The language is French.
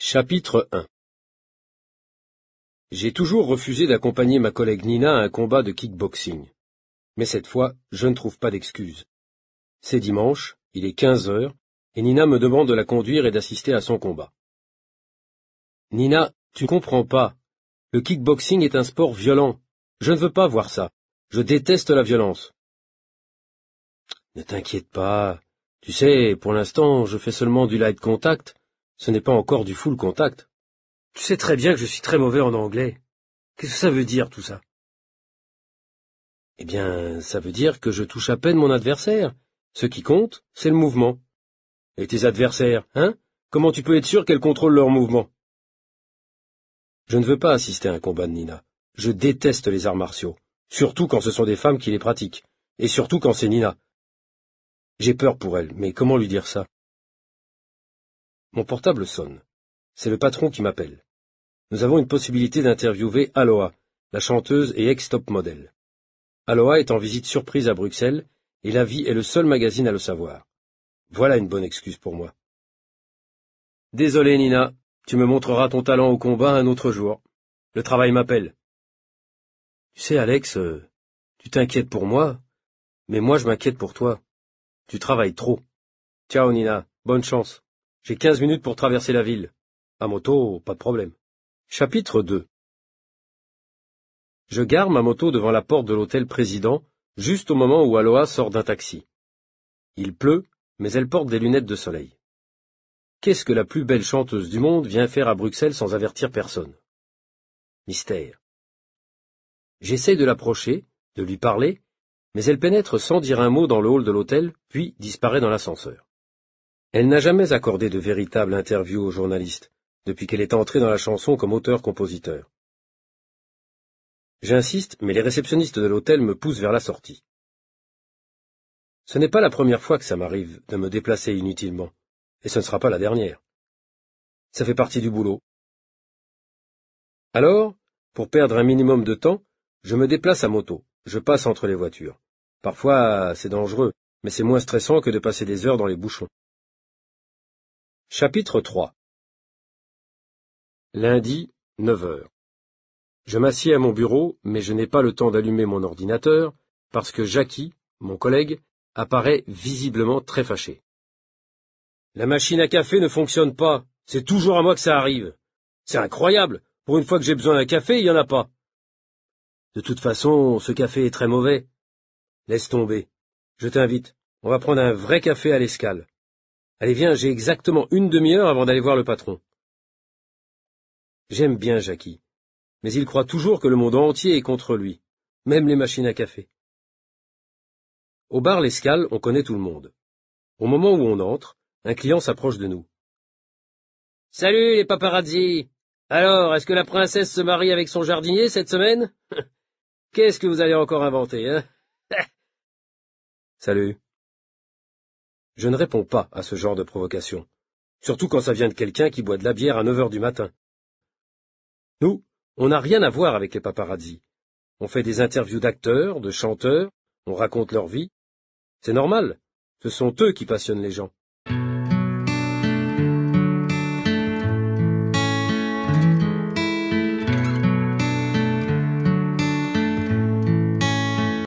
Chapitre 1. J'ai toujours refusé d'accompagner ma collègue Nina à un combat de kickboxing. Mais cette fois, je ne trouve pas d'excuse. C'est dimanche, il est 15 heures, et Nina me demande de la conduire et d'assister à son combat. Nina, tu comprends pas. Le kickboxing est un sport violent. Je ne veux pas voir ça. Je déteste la violence. Ne t'inquiète pas. Tu sais, pour l'instant, je fais seulement du light contact. Ce n'est pas encore du full contact. Tu sais très bien que je suis très mauvais en anglais. Qu'est-ce que ça veut dire, tout ça? Eh bien, ça veut dire que je touche à peine mon adversaire. Ce qui compte, c'est le mouvement. Et tes adversaires, hein? Comment tu peux être sûr qu'elles contrôlent leur mouvement? Je ne veux pas assister à un combat de Nina. Je déteste les arts martiaux. Surtout quand ce sont des femmes qui les pratiquent. Et surtout quand c'est Nina. J'ai peur pour elle, mais comment lui dire ça? Mon portable sonne. C'est le patron qui m'appelle. Nous avons une possibilité d'interviewer Aloha, la chanteuse et ex-top modèle. Aloha est en visite surprise à Bruxelles, et La Vie est le seul magazine à le savoir. Voilà une bonne excuse pour moi. Désolé, Nina, tu me montreras ton talent au combat un autre jour. Le travail m'appelle. Tu sais, Alex, tu t'inquiètes pour moi, mais moi je m'inquiète pour toi. Tu travailles trop. Ciao, Nina, bonne chance. J'ai 15 minutes pour traverser la ville. À moto, pas de problème. Chapitre 2. Je gare ma moto devant la porte de l'hôtel Président, juste au moment où Aloha sort d'un taxi. Il pleut, mais elle porte des lunettes de soleil. Qu'est-ce que la plus belle chanteuse du monde vient faire à Bruxelles sans avertir personne? Mystère. J'essaye de l'approcher, de lui parler, mais elle pénètre sans dire un mot dans le hall de l'hôtel, puis disparaît dans l'ascenseur. Elle n'a jamais accordé de véritable interview aux journalistes, depuis qu'elle est entrée dans la chanson comme auteur-compositeur. J'insiste, mais les réceptionnistes de l'hôtel me poussent vers la sortie. Ce n'est pas la première fois que ça m'arrive de me déplacer inutilement, et ce ne sera pas la dernière. Ça fait partie du boulot. Alors, pour perdre un minimum de temps, je me déplace à moto, je passe entre les voitures. Parfois, c'est dangereux, mais c'est moins stressant que de passer des heures dans les bouchons. Chapitre 3. Lundi, 9 heures. Je m'assieds à mon bureau, mais je n'ai pas le temps d'allumer mon ordinateur, parce que Jackie, mon collègue, apparaît visiblement très fâché. La machine à café ne fonctionne pas, c'est toujours à moi que ça arrive. C'est incroyable, pour une fois que j'ai besoin d'un café, il n'y en a pas. De toute façon, ce café est très mauvais. Laisse tomber. Je t'invite, on va prendre un vrai café à l'Escale. Allez, viens, j'ai exactement une demi-heure avant d'aller voir le patron. J'aime bien Jackie, mais il croit toujours que le monde entier est contre lui, même les machines à café. Au bar l'Escale, on connaît tout le monde. Au moment où on entre, un client s'approche de nous. « Salut les paparazzi! Alors, est-ce que la princesse se marie avec son jardinier cette semaine? Qu'est-ce que vous allez encore inventer, hein? » Salut. Je ne réponds pas à ce genre de provocation, surtout quand ça vient de quelqu'un qui boit de la bière à 9 heures du matin. Nous, on n'a rien à voir avec les paparazzi. On fait des interviews d'acteurs, de chanteurs, on raconte leur vie. C'est normal, ce sont eux qui passionnent les gens.